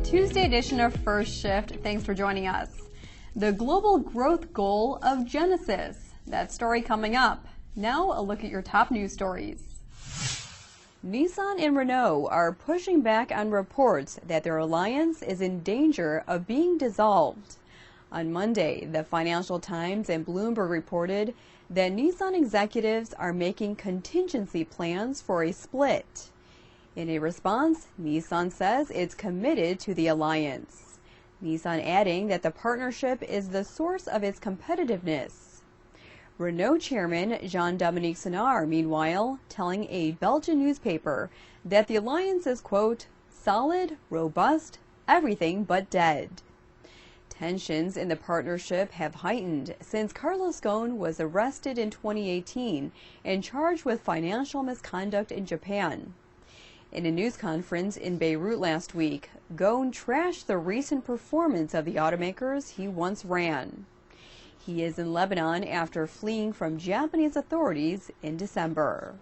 Tuesday edition of First Shift. Thanks for joining us. The global growth goal of Genesis. That story coming up. Now a look at your top news stories. Nissan and Renault are pushing back on reports that their alliance is in danger of being dissolved. On Monday, the Financial Times and Bloomberg reported that Nissan executives are making contingency plans for a split. In a response, Nissan says it's committed to the alliance. Nissan adding that the partnership is the source of its competitiveness. Renault chairman Jean-Dominique Senard, meanwhile, telling a Belgian newspaper that the alliance is, quote, solid, robust, everything but dead. Tensions in the partnership have heightened since Carlos Ghosn was arrested in 2018 and charged with financial misconduct in Japan. In a news conference in Beirut last week, Ghosn trashed the recent performance of the automakers he once ran. He is in Lebanon after fleeing from Japanese authorities in December.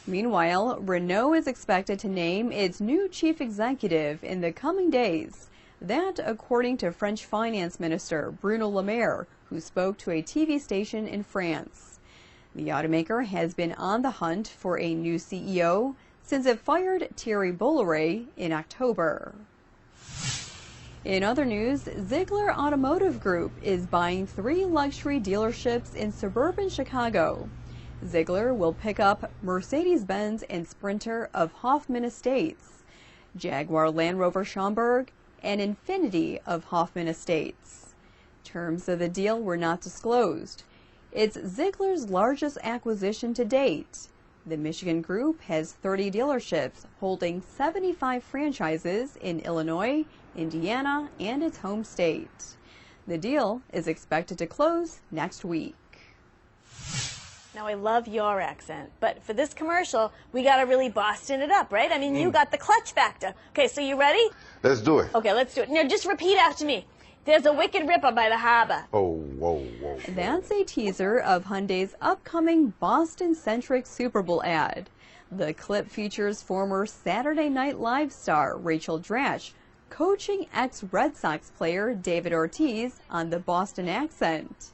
Meanwhile, Renault is expected to name its new chief executive in the coming days. That, according to French Finance Minister Bruno Le Maire, who spoke to a TV station in France. The automaker has been on the hunt for a new CEO since it fired Thierry Bolloré in October. In other news, Ziegler Automotive Group is buying 3 luxury dealerships in suburban Chicago. Zeigler will pick up Mercedes-Benz and Sprinter of Hoffman Estates, Jaguar Land Rover Schaumburg, and Infiniti of Hoffman Estates. Terms of the deal were not disclosed. It's Ziegler's largest acquisition to date. The Michigan Group has 30 dealerships holding 75 franchises in Illinois, Indiana, and its home state. The deal is expected to close next week. Now, I love your accent, but for this commercial, we got to really Boston it up, right? I mean, you got the clutch factor. Okay, so you ready? Let's do it. Okay, let's do it. Now, just repeat after me. There's a wicked ripper by the harbor. Oh, whoa, whoa. That's a teaser of Hyundai's upcoming Boston-centric Super Bowl ad. The clip features former Saturday Night Live star Rachel Dratch coaching ex-Red Sox player David Ortiz on the Boston accent.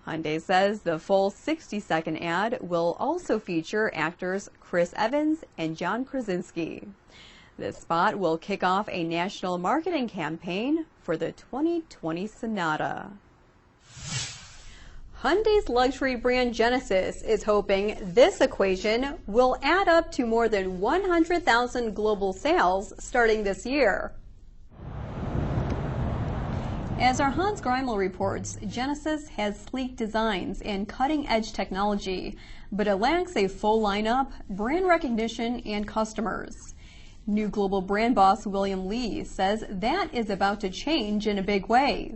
Hyundai says the full 60-second ad will also feature actors Chris Evans and John Krasinski. This spot will kick off a national marketing campaign for the 2020 Sonata. Hyundai's luxury brand Genesis is hoping this equation will add up to more than 100,000 global sales starting this year. As our Hans Greimel reports, Genesis has sleek designs and cutting-edge technology, but it lacks a full lineup, brand recognition, and customers. New global brand boss William Li says that is about to change in a big way.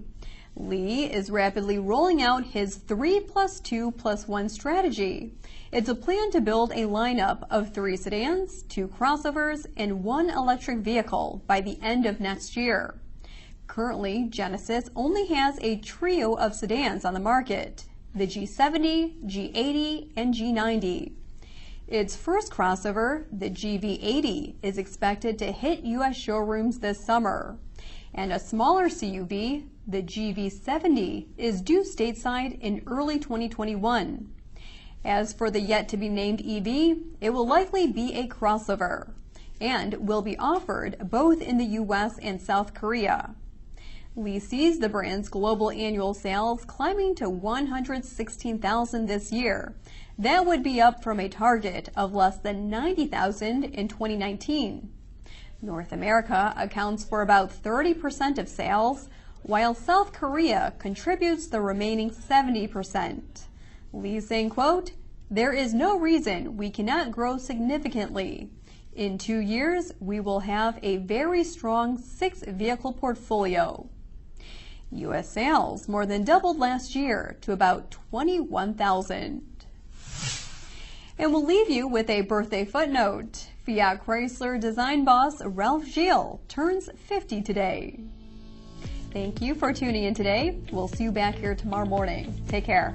Li is rapidly rolling out his 3+2+1 strategy. It's a plan to build a lineup of 3 sedans, 2 crossovers, and 1 electric vehicle by the end of next year. Currently, Genesis only has a trio of sedans on the market, the G70, G80, and G90. Its first crossover, the GV80, is expected to hit U.S. showrooms this summer. And a smaller CUV, the GV70, is due stateside in early 2021. As for the yet-to-be-named EV, it will likely be a crossover and will be offered both in the U.S. and South Korea. Li sees the brand's global annual sales climbing to 116,000 this year. That would be up from a target of less than 90,000 in 2019. North America accounts for about 30% of sales, while South Korea contributes the remaining 70%. Li saying, quote, "There is no reason we cannot grow significantly. In 2 years, we will have a very strong 6-vehicle portfolio." U.S. sales more than doubled last year to about 21,000. And we'll leave you with a birthday footnote. Fiat Chrysler design boss Ralph Gilles turns 50 today. Thank you for tuning in today. We'll see you back here tomorrow morning. Take care.